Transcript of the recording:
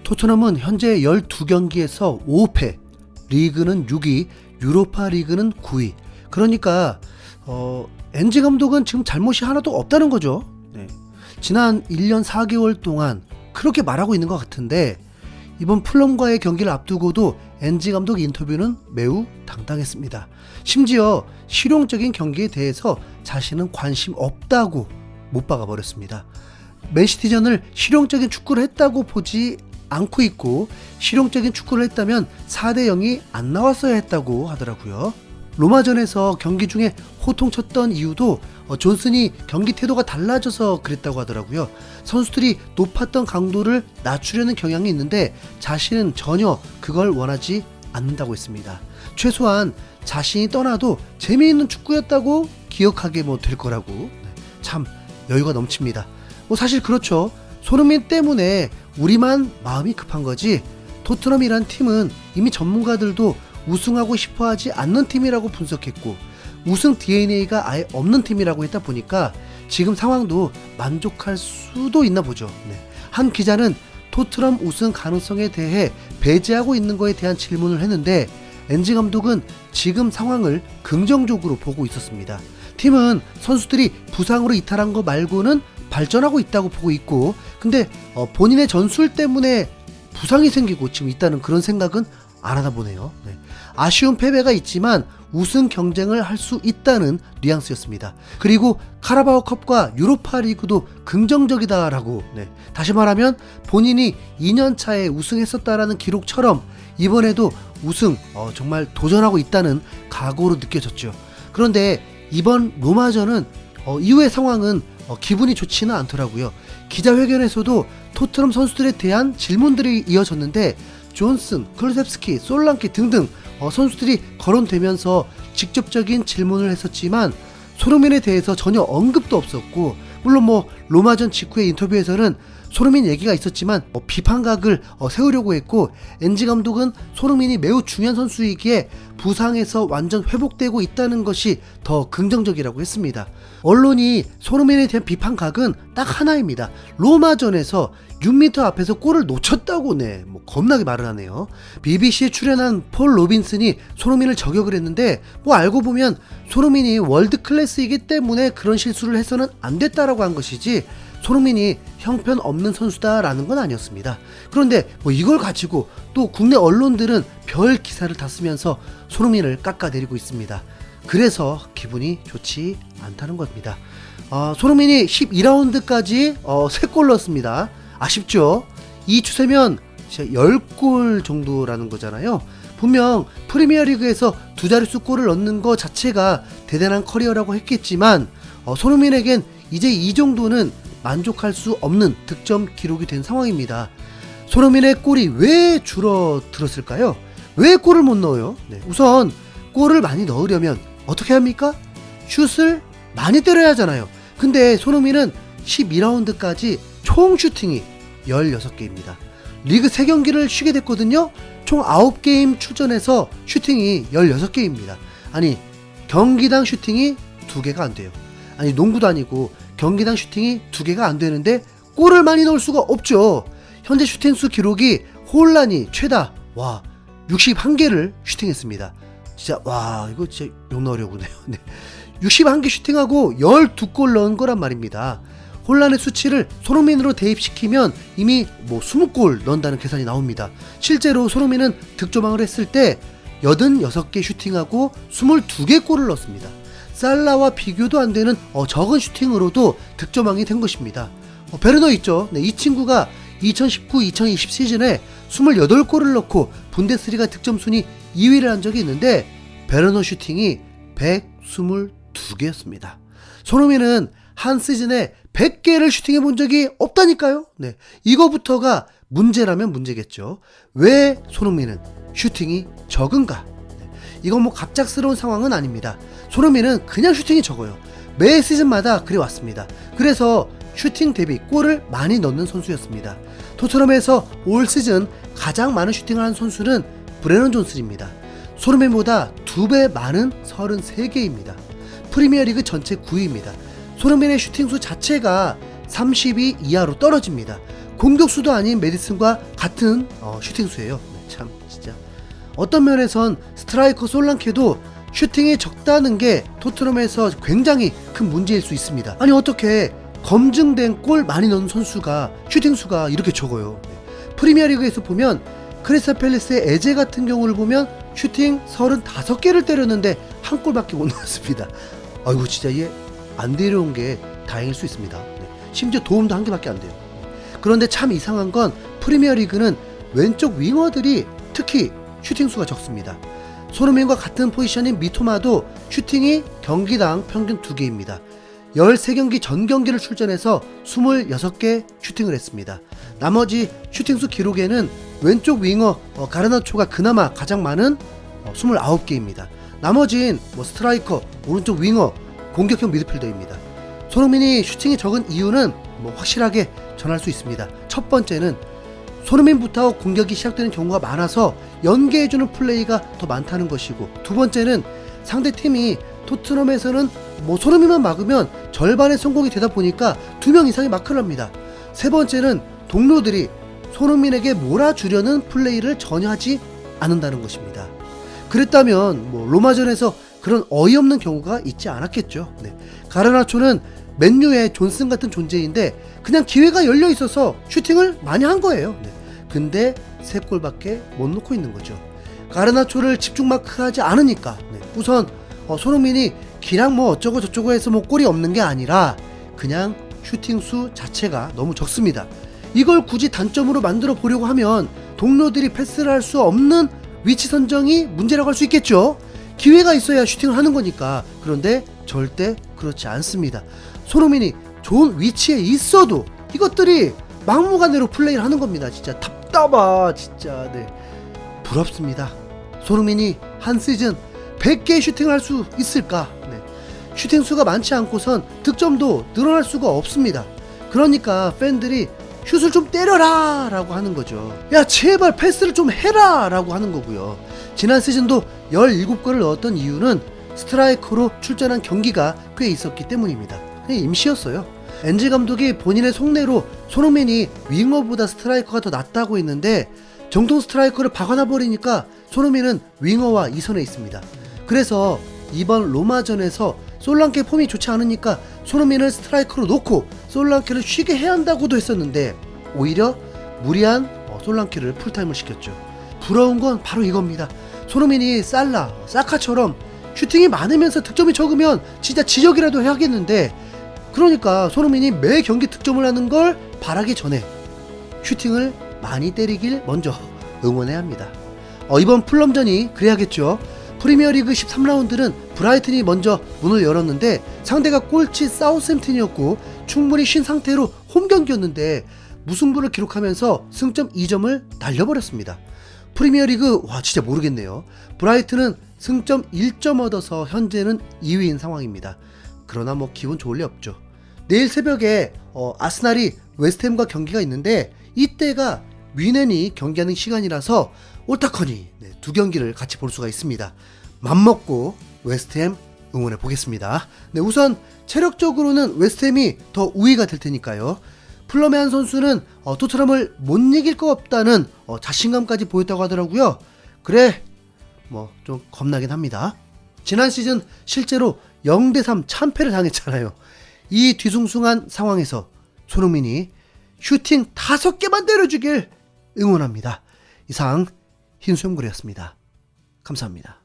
토트넘은 현재 12경기에서 5패, 리그는 6위, 유로파 리그는 9위. 그러니까 엔지 감독은 지금 잘못이 하나도 없다는 거죠. 네. 지난 1년 4개월 동안 그렇게 말하고 있는 것 같은데 이번 풀럼과의 경기를 앞두고도 엔지 감독 인터뷰는 매우 당당했습니다. 심지어 실용적인 경기에 대해서 자신은 관심 없다고 못 박아버렸습니다. 맨시티전을 실용적인 축구를 했다고 보지 않고 있고 실용적인 축구를 했다면 4대 0이 안 나왔어야 했다고 하더라고요. 로마전에서 경기 중에 호통쳤던 이유도 존슨이 경기 태도가 달라져서 그랬다고 하더라고요. 선수들이 높았던 강도를 낮추려는 경향이 있는데 자신은 전혀 그걸 원하지 않는다고 했습니다. 최소한 자신이 떠나도 재미있는 축구였다고 기억하게 될 거라고. 참 여유가 넘칩니다. 사실 그렇죠. 손흥민 때문에 우리만 마음이 급한 거지 토트넘이란 팀은 이미 전문가들도 우승하고 싶어하지 않는 팀이라고 분석했고 우승 DNA가 아예 없는 팀이라고 했다 보니까 지금 상황도 만족할 수도 있나 보죠. 네. 한 기자는 토트넘 우승 가능성에 대해 배제하고 있는 거에 대한 질문을 했는데 엔지 감독은 지금 상황을 긍정적으로 보고 있었습니다. 팀은 선수들이 부상으로 이탈한 거 말고는 발전하고 있다고 보고 있고 근데 본인의 전술 때문에 부상이 생기고 지금 있다는 그런 생각은 안 하나 보네요. 네. 아쉬운 패배가 있지만 우승 경쟁을 할 수 있다는 뉘앙스였습니다. 그리고 카라바오컵과 유로파 리그도 긍정적이다라고. 네. 다시 말하면 본인이 2년차에 우승했었다라는 기록처럼 이번에도 우승 정말 도전하고 있다는 각오로 느껴졌죠. 그런데 이번 로마전은 이후의 상황은 기분이 좋지는 않더라고요. 기자회견에서도 토트넘 선수들에 대한 질문들이 이어졌는데 존슨, 클루셉스키, 솔랑키 등등 선수들이 거론되면서 직접적인 질문을 했었지만 손흥민에 대해서 전혀 언급도 없었고 물론 로마전 직후의 인터뷰에서는 손흥민 얘기가 있었지만 비판각을 세우려고 했고 엔지 감독은 손흥민이 매우 중요한 선수이기에 부상에서 완전 회복되고 있다는 것이 더 긍정적이라고 했습니다. 언론이 손흥민에 대한 비판각은 딱 하나입니다. 로마전에서 6m 앞에서 골을 놓쳤다고 겁나게 말을 하네요. BBC에 출연한 폴 로빈슨이 손흥민을 저격을 했는데 알고 보면 손흥민이 월드 클래스이기 때문에 그런 실수를 해서는 안 됐다라고 한 것이지 손흥민이 형편없는 선수다라는 건 아니었습니다. 그런데 이걸 가지고 또 국내 언론들은 별 기사를 다 쓰면서 손흥민을 깎아내리고 있습니다. 그래서 기분이 좋지 않다는 겁니다. 손흥민이 12라운드까지 3골 넣었습니다. 아쉽죠? 이 추세면 10골 정도라는 거잖아요. 분명 프리미어리그에서 두 자릿수 골을 넣는 거 자체가 대단한 커리어라고 했겠지만 손흥민에겐 이제 이 정도는 만족할 수 없는 득점 기록이 된 상황입니다. 손흥민의 골이 왜 줄어들었을까요? 왜 골을 못 넣어요? 우선 골을 많이 넣으려면 어떻게 합니까? 슛을 많이 때려야 하잖아요. 근데 손흥민은 12라운드까지 총 슈팅이 16개입니다. 리그 3경기를 쉬게 됐거든요. 총 9게임 출전해서 슈팅이 16개입니다. 아니 경기당 슈팅이 2개가 안 돼요. 아니 농구도 아니고 경기당 슈팅이 2개가 안 되는데 골을 많이 넣을 수가 없죠. 현재 슈팅수 기록이 홀란이 최다 61개를 슈팅했습니다. 진짜 이거 진짜 욕 넣으려고 해요. 61개 슈팅하고 12골 넣은 거란 말입니다. 혼란의 수치를 손흥민으로 대입시키면 이미 20골 넣는다는 계산이 나옵니다. 실제로 손흥민은 득점왕을 했을 때 86개 슈팅하고 22개 골을 넣었습니다. 살라와 비교도 안 되는 적은 슈팅으로도 득점왕이 된 것입니다. 베르너 있죠. 이 친구가 2019-2020 시즌에 28골을 넣고 분데스리가 득점 순위 2위를 한 적이 있는데 베르너 슈팅이 122개였습니다. 손흥민은 한 시즌에 100개를 슈팅해 본 적이 없다니까요. 이거부터가 문제라면 문제겠죠. 왜 손흥민은 슈팅이 적은가? 이건 갑작스러운 상황은 아닙니다. 손흥민은 그냥 슈팅이 적어요. 매 시즌마다 그래 왔습니다. 그래서 슈팅 대비 골을 많이 넣는 선수였습니다. 토트넘에서 올 시즌 가장 많은 슈팅을 한 선수는 브레넌 존슨입니다. 손흥민보다 2배 많은 33개입니다. 프리미어리그 전체 9위입니다. 손흥민의 슈팅수 자체가 30위 이하로 떨어집니다. 공격수도 아닌 메디슨과 같은 슈팅수예요. 네, 참 진짜 어떤 면에선 스트라이커 솔랑케도 슈팅이 적다는 게 토트넘에서 굉장히 큰 문제일 수 있습니다. 아니 어떻게 검증된 골 많이 넣은 선수가 슈팅수가 이렇게 적어요. 네. 프리미어리그에서 보면 크리스탈 팰리스의 에제 같은 경우를 보면 슈팅 35개를 때렸는데 한 골밖에 못 넣었습니다. 아이고 진짜 얘 안 데려온 게 다행일 수 있습니다. 네. 심지어 도움도 한 개밖에 안 돼요. 그런데 참 이상한 건 프리미어리그는 왼쪽 윙어들이 특히 슈팅수가 적습니다. 손흥민과 같은 포지션인 미토마도 슈팅이 경기당 평균 2개입니다. 13경기 전 경기를 출전해서 26개 슈팅을 했습니다. 나머지 슈팅수 기록에는 왼쪽 윙어 가르나초가 그나마 가장 많은 29개입니다. 나머진 스트라이커, 오른쪽 윙어, 공격형 미드필더입니다. 손흥민이 슈팅이 적은 이유는 확실하게 전할 수 있습니다. 첫 번째는 손흥민부터 공격이 시작되는 경우가 많아서 연계해주는 플레이가 더 많다는 것이고, 두 번째는 상대팀이 토트넘에서는 손흥민만 막으면 절반의 성공이 되다 보니까 2명 이상이 마크를 합니다. 세 번째는 동료들이 손흥민에게 몰아주려는 플레이를 전혀 하지 않는다는 것입니다. 그랬다면 로마전에서 그런 어이없는 경우가 있지 않았겠죠. 네. 가르나초는 맨유의 존슨 같은 존재인데 그냥 기회가 열려 있어서 슈팅을 많이 한 거예요. 네. 근데 3골밖에 못 넣고 있는 거죠. 가르나초를 집중 마크하지 않으니까 우선 손흥민이 기량 어쩌고 저쩌고 해서 골이 없는 게 아니라 그냥 슈팅 수 자체가 너무 적습니다. 이걸 굳이 단점으로 만들어 보려고 하면 동료들이 패스를 할 수 없는 위치 선정이 문제라고 할 수 있겠죠. 기회가 있어야 슈팅을 하는 거니까. 그런데 절대 그렇지 않습니다. 손흥민이 좋은 위치에 있어도 이것들이 막무가내로 플레이를 하는 겁니다. 진짜 답답하 진짜. 네. 부럽습니다. 손흥민이 한 시즌 100개의 슈팅을 할 수 있을까? 네. 슈팅 수가 많지 않고선 득점도 늘어날 수가 없습니다. 그러니까 팬들이 슛을 좀 때려라 라고 하는 거죠. 야 제발 패스를 좀 해라 라고 하는 거고요. 지난 시즌도 17골을 넣었던 이유는 스트라이커로 출전한 경기가 꽤 있었기 때문입니다. 그냥 임시였어요. 엔지 감독이 본인의 속내로 손흥민이 윙어보다 스트라이커가 더 낫다고 했는데 정통 스트라이커를 박아놔 버리니까 손흥민은 윙어와 이선에 있습니다. 그래서 이번 로마전에서 솔랑케 폼이 좋지 않으니까 손흥민을 스트라이커로 놓고 솔랑케를 쉬게 해야 한다고도 했었는데 오히려 무리한 솔랑케를 풀타임을 시켰죠. 부러운 건 바로 이겁니다. 손흥민이 살라, 사카처럼 슈팅이 많으면서 득점이 적으면 진짜 지적이라도 해야겠는데, 그러니까 손흥민이 매 경기 득점을 하는 걸 바라기 전에 슈팅을 많이 때리길 먼저 응원해야 합니다. 이번 풀럼전이 그래야겠죠. 프리미어리그 13라운드는 브라이튼이 먼저 문을 열었는데 상대가 꼴찌 사우스햄튼이었고 충분히 쉰 상태로 홈 경기였는데 무승부를 기록하면서 승점 2점을 날려버렸습니다. 프리미어리그 진짜 모르겠네요. 브라이튼은 승점 1점 얻어서 현재는 2위인 상황입니다. 그러나 기분 좋을 리 없죠. 내일 새벽에 아스날이 웨스트햄과 경기가 있는데 이때가 뮌헨이 경기하는 시간이라서 옳다커니 두 경기를 같이 볼 수가 있습니다. 맘먹고 웨스트햄 응원해 보겠습니다. 우선 체력적으로는 웨스트햄이 더 우위가 될 테니까요. 플럼의 한 선수는 토트넘을 못 이길 것 없다는 자신감까지 보였다고 하더라고요. 그래 좀 겁나긴 합니다. 지난 시즌 실제로 0대3 참패를 당했잖아요. 이 뒤숭숭한 상황에서 손흥민이 슈팅 5개만 때려주길 응원합니다. 이상 흰수염구리였습니다. 감사합니다.